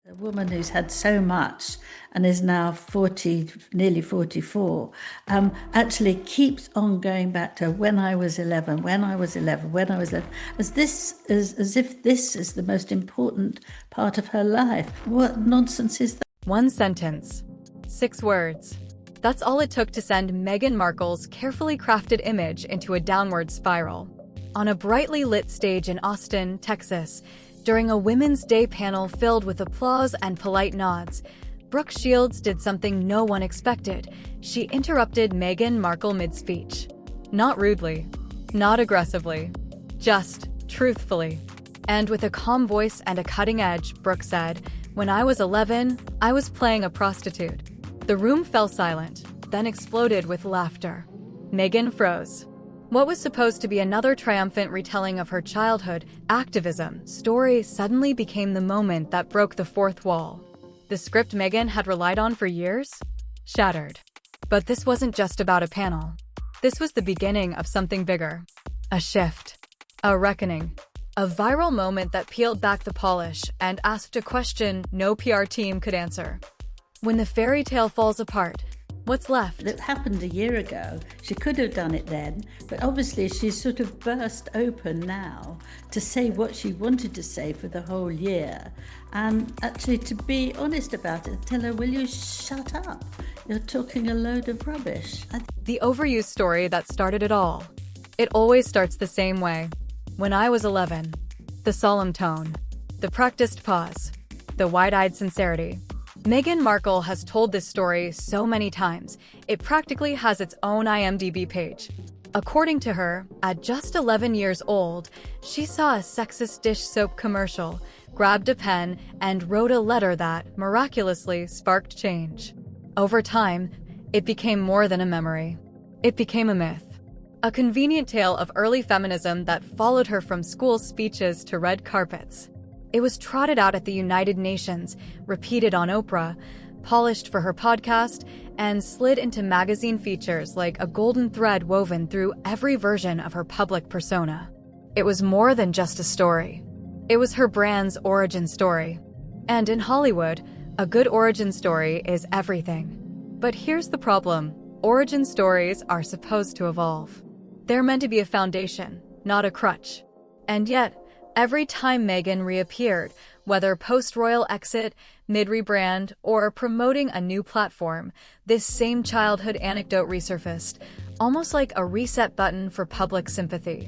A woman who's had so much and is now 40, nearly 44, actually keeps on going back to when I was 11, when I was 11, when I was 11, as if this is the most important part of her life. What nonsense is that? One sentence, 6 words. That's all it took to send Meghan Markle's carefully crafted image into a downward spiral. On a brightly lit stage in Austin, Texas, during a Women's Day panel filled with applause and polite nods, Brooke Shields did something no one expected. She interrupted Meghan Markle mid-speech. Not rudely, not aggressively, just truthfully. And with a calm voice and a cutting edge, Brooke said, "When I was 11, I was playing a prostitute." The room fell silent, then exploded with laughter. Meghan froze. What was supposed to be another triumphant retelling of her childhood activism story suddenly became the moment that broke the fourth wall. The script Meghan had relied on for years? Shattered. But this wasn't just about a panel. This was the beginning of something bigger. A shift. A reckoning. A viral moment that peeled back the polish and asked a question no PR team could answer. When the fairy tale falls apart, what's left? It happened a year ago. She could have done it then, but obviously she's sort of burst open now to say what she wanted to say for the whole year, and actually to be honest about it. Tell her, will you shut up? You're talking a load of rubbish. The overused story that started it all. It always starts the same way. When I was 11. The solemn tone. The practiced pause. The wide-eyed sincerity. Meghan Markle has told this story so many times, it practically has its own IMDb page. According to her, at just 11 years old, she saw a sexist dish soap commercial, grabbed a pen, and wrote a letter that, miraculously, sparked change. Over time, it became more than a memory. It became a myth. A convenient tale of early feminism that followed her from school speeches to red carpets. It was trotted out at the United Nations, repeated on Oprah, polished for her podcast, and slid into magazine features like a golden thread woven through every version of her public persona. It was more than just a story. It was her brand's origin story. And in Hollywood, a good origin story is everything. But here's the problem. Origin stories are supposed to evolve. They're meant to be a foundation, not a crutch. And yet, every time Meghan reappeared, whether post-royal exit, mid-rebrand, or promoting a new platform, this same childhood anecdote resurfaced, almost like a reset button for public sympathy.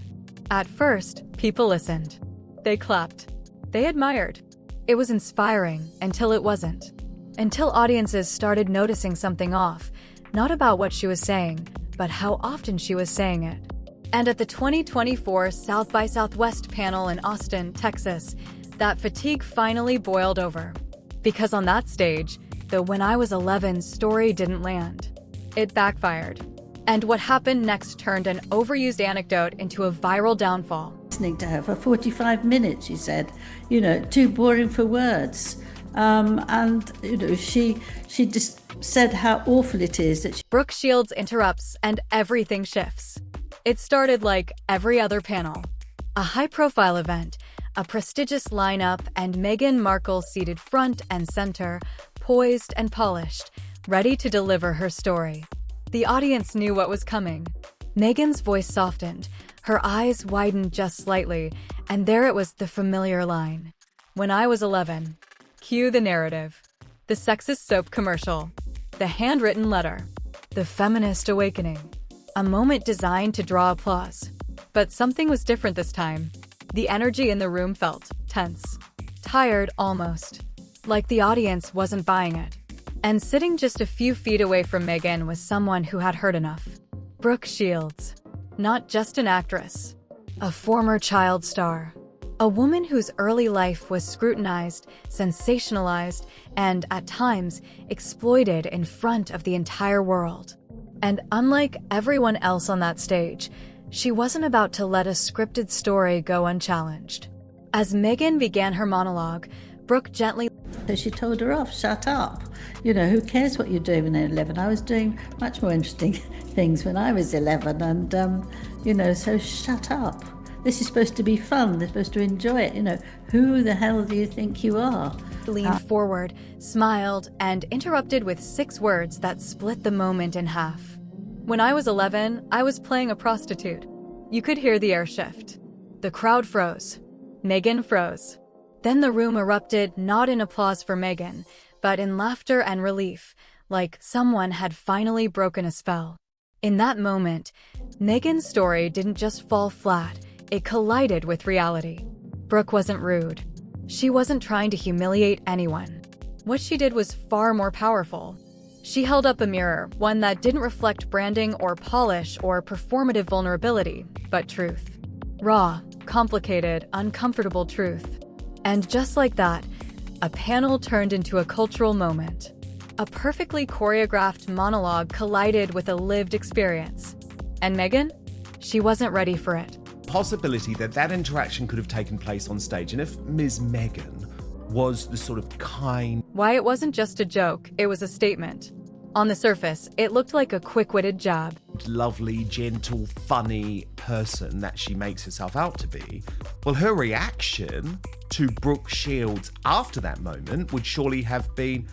At first, people listened. They clapped. They admired. It was inspiring until it wasn't. Until audiences started noticing something off, not about what she was saying, but how often she was saying it. And at the 2024 South by Southwest panel in Austin, Texas, that fatigue finally boiled over. Because on that stage, the "When I was 11" story didn't land. It backfired. And what happened next turned an overused anecdote into a viral downfall. Listening to her for 45 minutes, she said, too boring for words. She just said how awful it is that Brooke Shields interrupts and everything shifts. It started like every other panel. A high-profile event, a prestigious lineup, and Meghan Markle seated front and center, poised and polished, ready to deliver her story. The audience knew what was coming. Meghan's voice softened, her eyes widened just slightly, and there it was, the familiar line. When I was 11. Cue the narrative. The sexist soap commercial. The handwritten letter. The feminist awakening. A moment designed to draw applause. But something was different this time. The energy in the room felt tense. Tired, almost. Like the audience wasn't buying it. And sitting just a few feet away from Meghan was someone who had heard enough. Brooke Shields. Not just an actress. A former child star. A woman whose early life was scrutinized, sensationalized, and, at times, exploited in front of the entire world. And unlike everyone else on that stage, she wasn't about to let a scripted story go unchallenged. As Meghan began her monologue, Brooke gently... So she told her off, shut up. Who cares what you're doing when you're 11? I was doing much more interesting things when I was 11, and, so shut up. This is supposed to be fun. They're supposed to enjoy it. Who the hell do you think you are? leaned forward, smiled, and interrupted with 6 words that split the moment in half. When I was 11, I was playing a prostitute. You could hear the air shift. The crowd froze. Meghan froze. Then the room erupted, not in applause for Meghan, but in laughter and relief, like someone had finally broken a spell. In that moment, Meghan's story didn't just fall flat, it collided with reality. Brooke wasn't rude. She wasn't trying to humiliate anyone. What she did was far more powerful. She held up a mirror, one that didn't reflect branding or polish or performative vulnerability, but truth. Raw, complicated, uncomfortable truth. And just like that, a panel turned into a cultural moment. A perfectly choreographed monologue collided with a lived experience. And Meghan? She wasn't ready for it. Possibility that interaction could have taken place on stage, and if Ms. Meghan was the sort of kind... Why it wasn't just a joke, it was a statement. On the surface, it looked like a quick-witted jab. Lovely, gentle, funny person that she makes herself out to be. Well, her reaction to Brooke Shields after that moment would surely have been...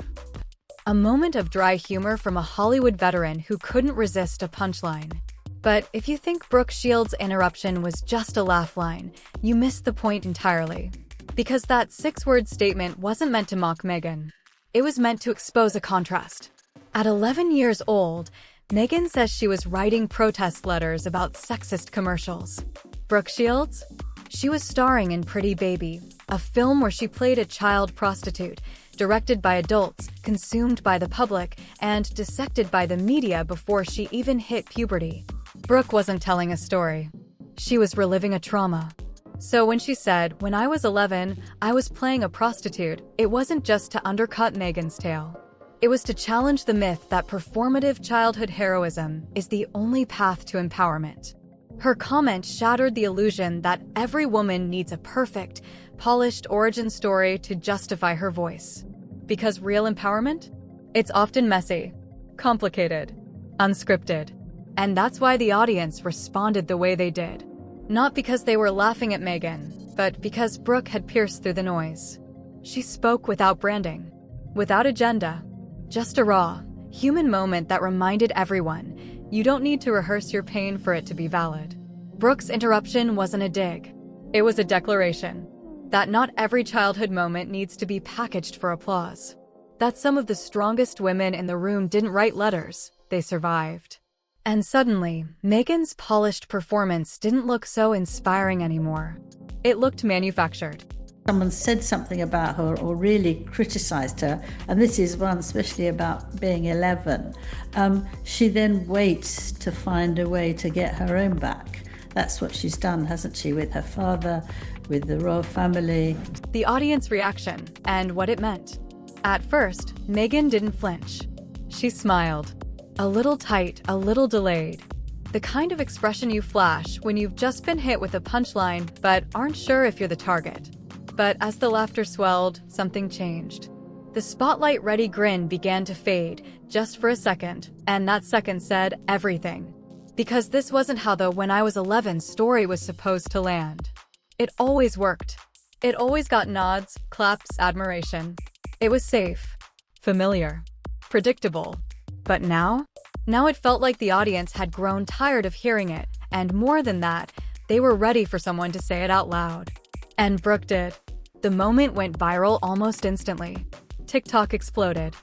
a moment of dry humor from a Hollywood veteran who couldn't resist a punchline. But if you think Brooke Shields' interruption was just a laugh line, you missed the point entirely. Because that 6-word statement wasn't meant to mock Meghan. It was meant to expose a contrast. At 11 years old, Meghan says she was writing protest letters about sexist commercials. Brooke Shields? She was starring in Pretty Baby, a film where she played a child prostitute, directed by adults, consumed by the public, and dissected by the media before she even hit puberty. Brooke wasn't telling a story. She was reliving a trauma. So when she said, "When I was 11, I was playing a prostitute," it wasn't just to undercut Meghan's tale. It was to challenge the myth that performative childhood heroism is the only path to empowerment. Her comment shattered the illusion that every woman needs a perfect, polished origin story to justify her voice. Because real empowerment? It's often messy, complicated, unscripted. And that's why the audience responded the way they did. Not because they were laughing at Meghan, but because Brooke had pierced through the noise. She spoke without branding, without agenda, just a raw, human moment that reminded everyone, you don't need to rehearse your pain for it to be valid. Brooke's interruption wasn't a dig. It was a declaration that not every childhood moment needs to be packaged for applause. That some of the strongest women in the room didn't write letters, they survived. And suddenly, Meghan's polished performance didn't look so inspiring anymore. It looked manufactured. Someone said something about her or really criticized her, and this is one especially about being 11, she then waits to find a way to get her own back. That's what she's done, hasn't she, with her father, with the royal family. The audience reaction and what it meant. At first, Meghan didn't flinch. She smiled. A little tight, a little delayed. The kind of expression you flash when you've just been hit with a punchline but aren't sure if you're the target. But as the laughter swelled, something changed. The spotlight-ready grin began to fade, just for a second, and that second said everything. Because this wasn't how the "When I Was 11" story was supposed to land. It always worked. It always got nods, claps, admiration. It was safe, familiar, predictable. But now it felt like the audience had grown tired of hearing it, and more than that, they were ready for someone to say it out loud. And Brooke did. The moment went viral almost instantly. TikTok exploded.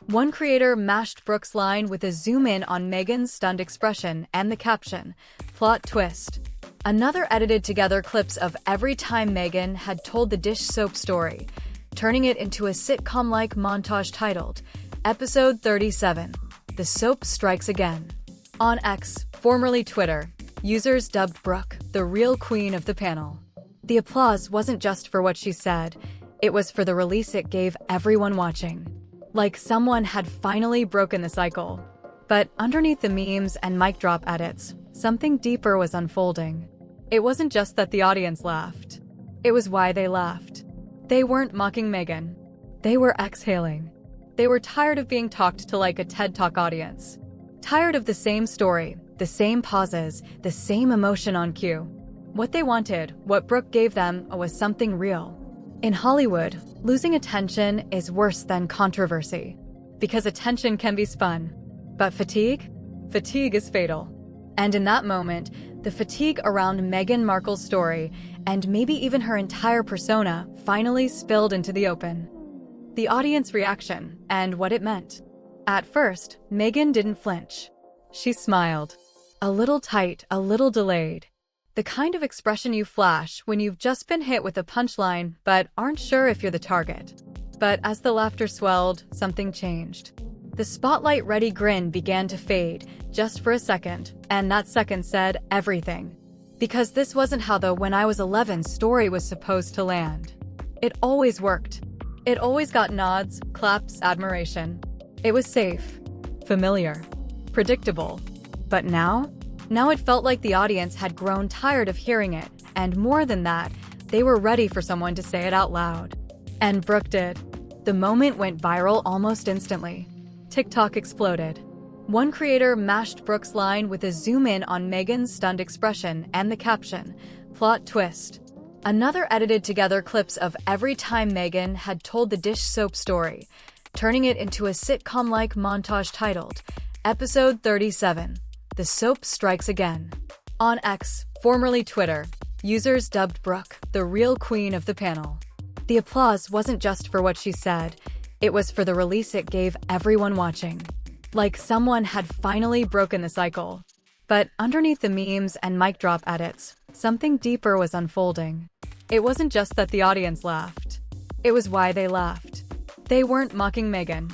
One creator mashed Brooke's line with a zoom in on Meghan's stunned expression and the caption, "Plot twist." Another edited together clips of every time Meghan had told the dish soap story, turning it into a sitcom-like montage titled, Episode 37, The Soap Strikes Again. On X, formerly Twitter, users dubbed Brooke the real queen of the panel. The applause wasn't just for what she said, it was for the release it gave everyone watching. Like someone had finally broken the cycle. But underneath the memes and mic drop edits, something deeper was unfolding. It wasn't just that the audience laughed. It was why they laughed. They weren't mocking Meghan. They were exhaling. They were tired of being talked to like a TED Talk audience. Tired of the same story, the same pauses, the same emotion on cue. What they wanted, what Brooke gave them, was something real. In Hollywood, losing attention is worse than controversy, because attention can be spun. But fatigue? Fatigue is fatal. And in that moment, the fatigue around Meghan Markle's story, and maybe even her entire persona, finally spilled into the open. The audience reaction, and what it meant. At first, Meghan didn't flinch. She smiled. A little tight, a little delayed. The kind of expression you flash when you've just been hit with a punchline but aren't sure if you're the target. But as the laughter swelled, something changed. The spotlight-ready grin began to fade, just for a second, and that second said everything. Because this wasn't how the "when I was 11" story was supposed to land. It always worked. It always got nods, claps, admiration. It was safe, familiar, predictable. But now it felt like the audience had grown tired of hearing it, and more than that, they were ready for someone to say it out loud. And Brooke did. The moment went viral almost instantly. TikTok exploded. One creator mashed Brooke's line with a zoom in on Meghan's stunned expression and the caption, "Plot twist." Another edited together clips of every time Meghan had told the dish soap story, turning it into a sitcom-like montage titled, Episode 37, The Soap Strikes Again. On X, formerly Twitter, users dubbed Brooke the real queen of the panel. The applause wasn't just for what she said, it was for the release it gave everyone watching. Like someone had finally broken the cycle. But underneath the memes and mic drop edits, something deeper was unfolding. It wasn't just that the audience laughed. It was why they laughed. They weren't mocking Meghan.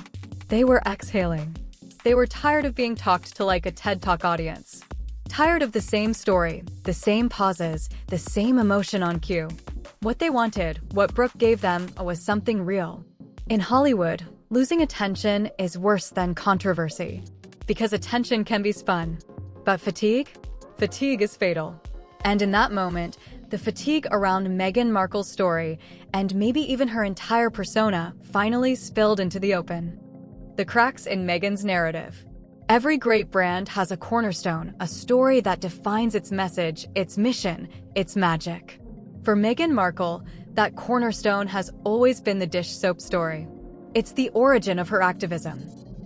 They were exhaling. They were tired of being talked to like a TED Talk audience. Tired of the same story, the same pauses, the same emotion on cue. What they wanted, what Brooke gave them, was something real. In Hollywood, losing attention is worse than controversy, because attention can be spun. But fatigue? Fatigue is fatal. And in that moment, the fatigue around Meghan Markle's story, and maybe even her entire persona, finally spilled into the open. The cracks in Meghan's narrative. Every great brand has a cornerstone, a story that defines its message, its mission, its magic. For Meghan Markle, that cornerstone has always been the dish soap story. It's the origin of her activism.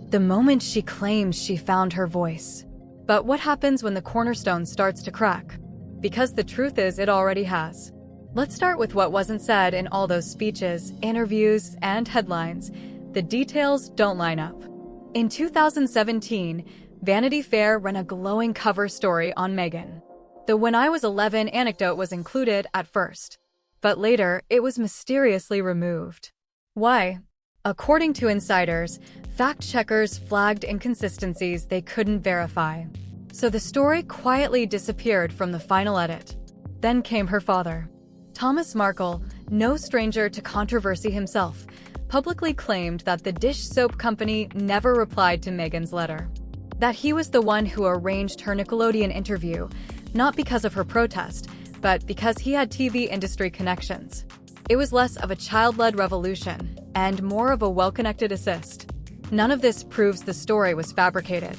The moment she claims she found her voice. But what happens when the cornerstone starts to crack? Because the truth is, it already has. Let's start with what wasn't said in all those speeches, interviews, and headlines. The details don't line up. In 2017, Vanity Fair ran a glowing cover story on Meghan. The "when I was 11" anecdote was included at first, but later it was mysteriously removed. Why? According to insiders, fact-checkers flagged inconsistencies they couldn't verify. So the story quietly disappeared from the final edit. Then came her father. Thomas Markle, no stranger to controversy himself, publicly claimed that the dish soap company never replied to Meghan's letter. That he was the one who arranged her Nickelodeon interview, not because of her protest, but because he had TV industry connections. It was less of a child-led revolution and more of a well-connected assist. None of this proves the story was fabricated,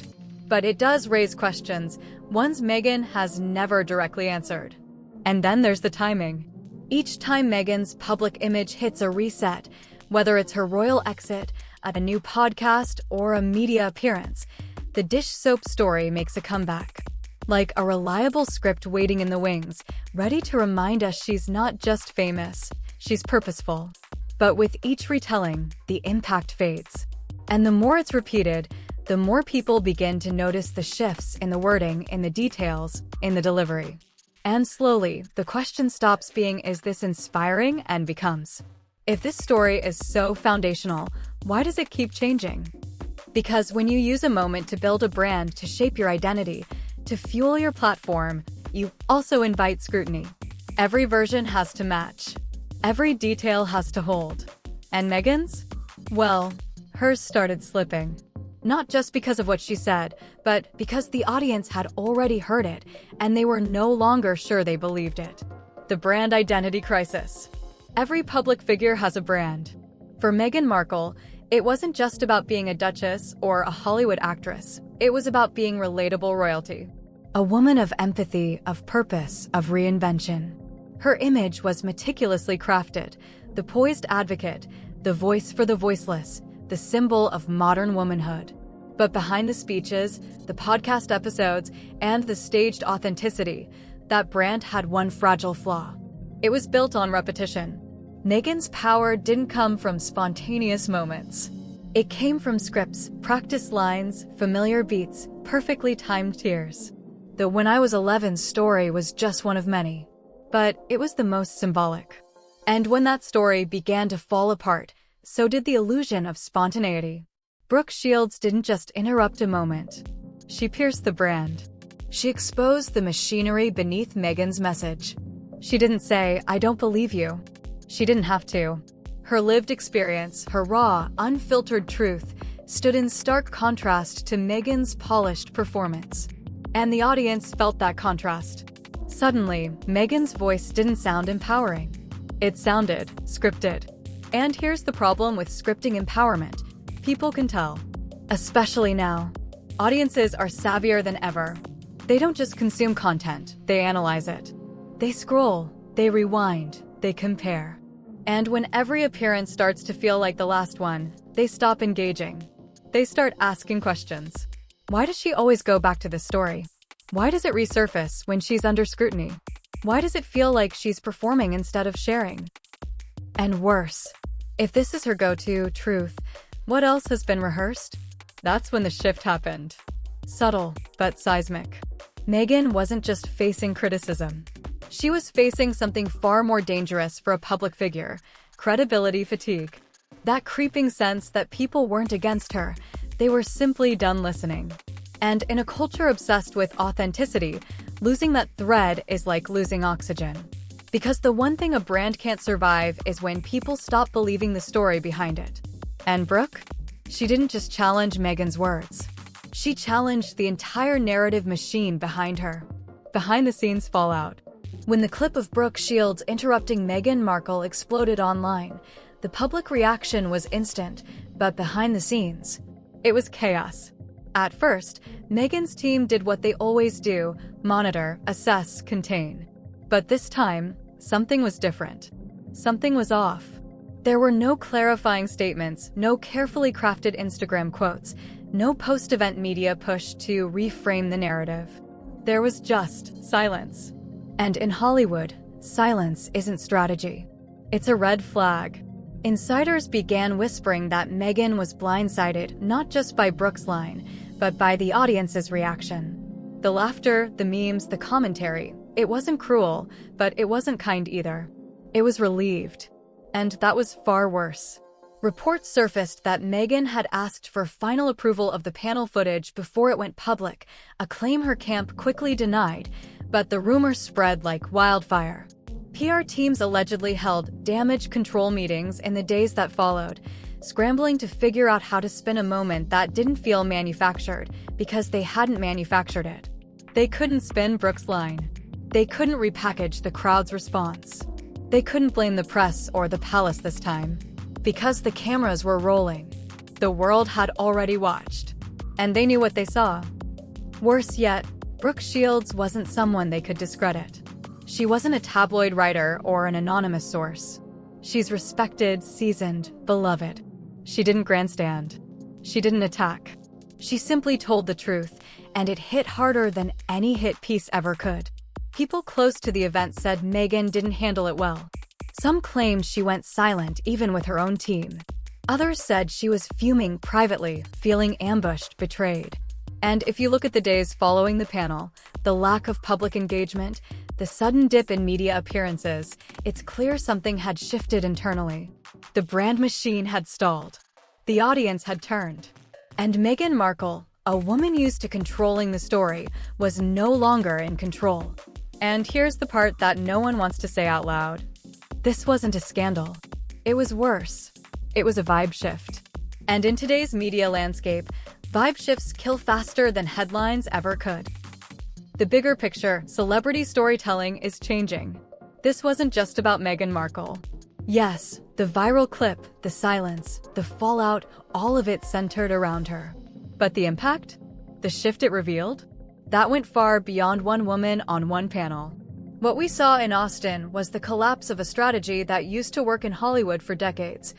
but it does raise questions, ones Meghan has never directly answered. And then there's the timing. Each time Meghan's public image hits a reset, whether it's her royal exit, a new podcast, or a media appearance, the dish soap story makes a comeback. Like a reliable script waiting in the wings, ready to remind us she's not just famous, she's purposeful. But with each retelling, the impact fades. And the more it's repeated, the more people begin to notice the shifts in the wording, in the details, in the delivery. And slowly, the question stops being, is this inspiring, and becomes, if this story is so foundational, why does it keep changing? Because when you use a moment to build a brand, to shape your identity, to fuel your platform, you also invite scrutiny. Every version has to match. Every detail has to hold. And Meghan's? Well, hers started slipping. Not just because of what she said, but because the audience had already heard it, and they were no longer sure they believed it. The brand identity crisis. Every public figure has a brand. For Meghan Markle, it wasn't just about being a duchess or a Hollywood actress. It was about being relatable royalty. A woman of empathy, of purpose, of reinvention. Her image was meticulously crafted, the poised advocate, the voice for the voiceless, the symbol of modern womanhood. But behind the speeches, the podcast episodes, and the staged authenticity, that brand had one fragile flaw. It was built on repetition. Meghan's power didn't come from spontaneous moments. It came from scripts, practiced lines, familiar beats, perfectly timed tears. The "When I Was 11" story was just one of many, but it was the most symbolic. And when that story began to fall apart, so did the illusion of spontaneity. Brooke Shields didn't just interrupt a moment. She pierced the brand. She exposed the machinery beneath Meghan's message. She didn't say, "I don't believe you." She didn't have to. Her lived experience, her raw, unfiltered truth, stood in stark contrast to Meghan's polished performance. And the audience felt that contrast. Suddenly, Meghan's voice didn't sound empowering. It sounded scripted. And here's the problem with scripting empowerment. People can tell. Especially now. Audiences are savvier than ever. They don't just consume content, they analyze it. They scroll, they rewind, they compare. And when every appearance starts to feel like the last one, they stop engaging. They start asking questions. Why does she always go back to this story? Why does it resurface when she's under scrutiny? Why does it feel like she's performing instead of sharing? And worse, if this is her go-to truth, what else has been rehearsed? That's when the shift happened. Subtle, but seismic. Meghan wasn't just facing criticism. She was facing something far more dangerous for a public figure: credibility fatigue. That creeping sense that people weren't against her, they were simply done listening. And in a culture obsessed with authenticity, losing that thread is like losing oxygen. Because the one thing a brand can't survive is when people stop believing the story behind it. And Brooke? She didn't just challenge Meghan's words. She challenged the entire narrative machine behind her. Behind-the-scenes fallout. When the clip of Brooke Shields interrupting Meghan Markle exploded online, the public reaction was instant, but behind the scenes, it was chaos. At first, Meghan's team did what they always do: monitor, assess, contain. But this time, something was different. Something was off. There were no clarifying statements, no carefully crafted Instagram quotes, no post-event media push to reframe the narrative. There was just silence. And in Hollywood, silence isn't strategy. It's a red flag. Insiders began whispering that Meghan was blindsided not just by Brooke's line, but by the audience's reaction. The laughter, the memes, the commentary. It wasn't cruel, but it wasn't kind either. It was relieved. And that was far worse. Reports surfaced that Meghan had asked for final approval of the panel footage before it went public, a claim her camp quickly denied, but the rumor spread like wildfire. PR teams allegedly held damage control meetings in the days that followed, scrambling to figure out how to spin a moment that didn't feel manufactured because they hadn't manufactured it. They couldn't spin Brooke's line. They couldn't repackage the crowd's response. They couldn't blame the press or the palace this time. Because the cameras were rolling. The world had already watched. And they knew what they saw. Worse yet, Brooke Shields wasn't someone they could discredit. She wasn't a tabloid writer or an anonymous source. She's respected, seasoned, beloved. She didn't grandstand. She didn't attack. She simply told the truth, and it hit harder than any hit piece ever could. People close to the event said Meghan didn't handle it well. Some claimed she went silent even with her own team. Others said she was fuming privately, feeling ambushed, betrayed. And if you look at the days following the panel, the lack of public engagement, the sudden dip in media appearances, it's clear something had shifted internally. The brand machine had stalled. The audience had turned. And Meghan Markle, a woman used to controlling the story, was no longer in control. And here's the part that no one wants to say out loud. This wasn't a scandal. It was worse. It was a vibe shift. And in today's media landscape, vibe shifts kill faster than headlines ever could. The bigger picture, celebrity storytelling, is changing. This wasn't just about Meghan Markle. Yes, the viral clip, the silence, the fallout, all of it centered around her. But the impact? The shift it revealed? That went far beyond one woman on one panel. What we saw in Austin was the collapse of a strategy that used to work in Hollywood for decades.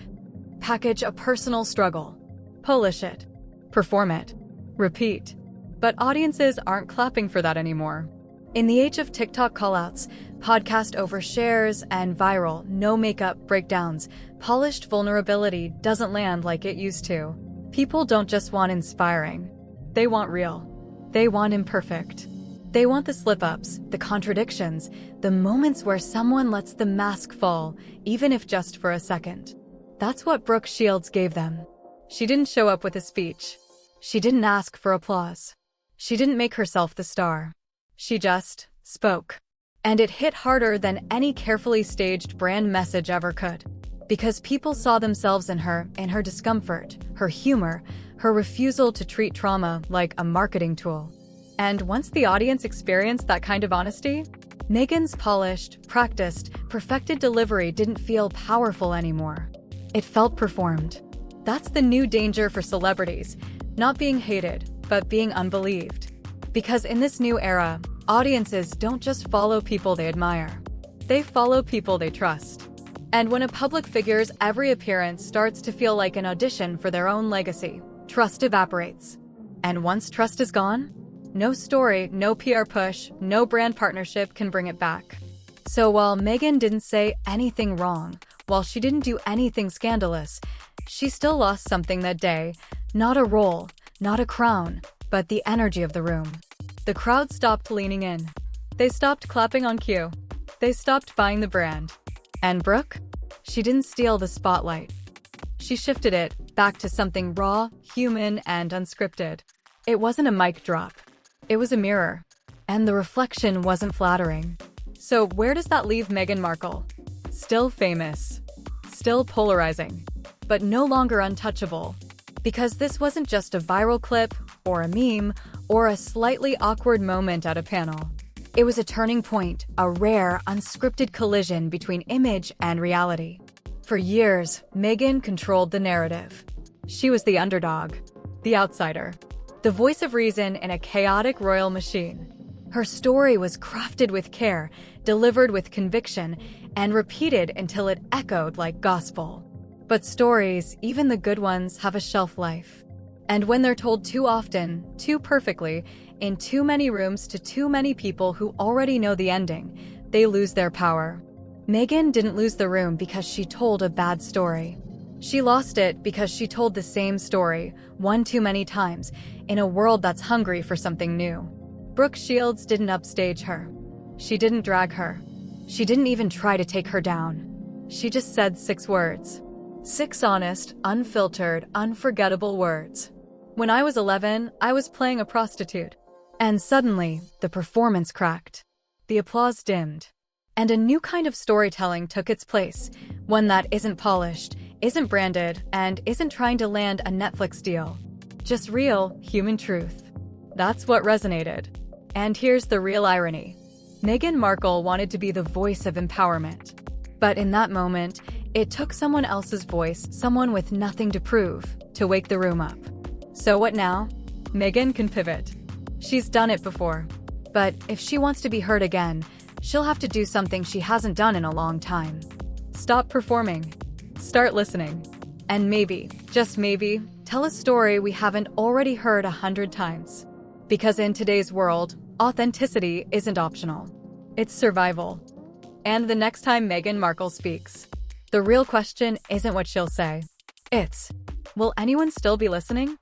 Package a personal struggle, polish it, perform it, repeat. But audiences aren't clapping for that anymore. In the age of TikTok callouts, podcast overshares, and viral, no makeup breakdowns, polished vulnerability doesn't land like it used to. People don't just want inspiring. They want real. They want imperfect. They want the slip-ups, the contradictions, the moments where someone lets the mask fall, even if just for a second. That's what Brooke Shields gave them. She didn't show up with a speech. She didn't ask for applause. She didn't make herself the star. She just spoke. And it hit harder than any carefully staged brand message ever could. Because people saw themselves in her discomfort, her humor, her refusal to treat trauma like a marketing tool. And once the audience experienced that kind of honesty, Meghan's polished, practiced, perfected delivery didn't feel powerful anymore. It felt performed. That's the new danger for celebrities, not being hated, but being unbelieved. Because in this new era, audiences don't just follow people they admire. They follow people they trust. And when a public figure's every appearance starts to feel like an audition for their own legacy, trust evaporates. And once trust is gone, no story, no PR push, no brand partnership can bring it back. So while Meghan didn't say anything wrong, while she didn't do anything scandalous, she still lost something that day. Not a role, not a crown, but the energy of the room. The crowd stopped leaning in. They stopped clapping on cue. They stopped buying the brand. And Brooke? She didn't steal the spotlight. She shifted it back to something raw, human, and unscripted. It wasn't a mic drop. It was a mirror. And the reflection wasn't flattering. So where does that leave Meghan Markle? Still famous. Still polarizing. But no longer untouchable. Because this wasn't just a viral clip, or a meme, or a slightly awkward moment at a panel. It was a turning point, a rare, unscripted collision between image and reality. For years, Meghan controlled the narrative. She was the underdog, the outsider, the voice of reason in a chaotic royal machine. Her story was crafted with care, delivered with conviction, and repeated until it echoed like gospel. But stories, even the good ones, have a shelf life. And when they're told too often, too perfectly, in too many rooms to too many people who already know the ending, they lose their power. Meghan didn't lose the room because she told a bad story. She lost it because she told the same story, one too many times, in a world that's hungry for something new. Brooke Shields didn't upstage her. She didn't drag her. She didn't even try to take her down. She just said 6 words. 6 honest, unfiltered, unforgettable words. When I was 11, I was playing a prostitute. And suddenly, the performance cracked. The applause dimmed. And a new kind of storytelling took its place, one that isn't polished, isn't branded, and isn't trying to land a Netflix deal. Just real, human truth. That's what resonated. And here's the real irony. Meghan Markle wanted to be the voice of empowerment. But in that moment, it took someone else's voice, someone with nothing to prove, to wake the room up. So what now? Meghan can pivot. She's done it before. But if she wants to be heard again, she'll have to do something she hasn't done in a long time. Stop performing. Start listening. And maybe, just maybe, tell a story we haven't already heard 100 times. Because in today's world, authenticity isn't optional. It's survival. And the next time Meghan Markle speaks, the real question isn't what she'll say. It's, will anyone still be listening?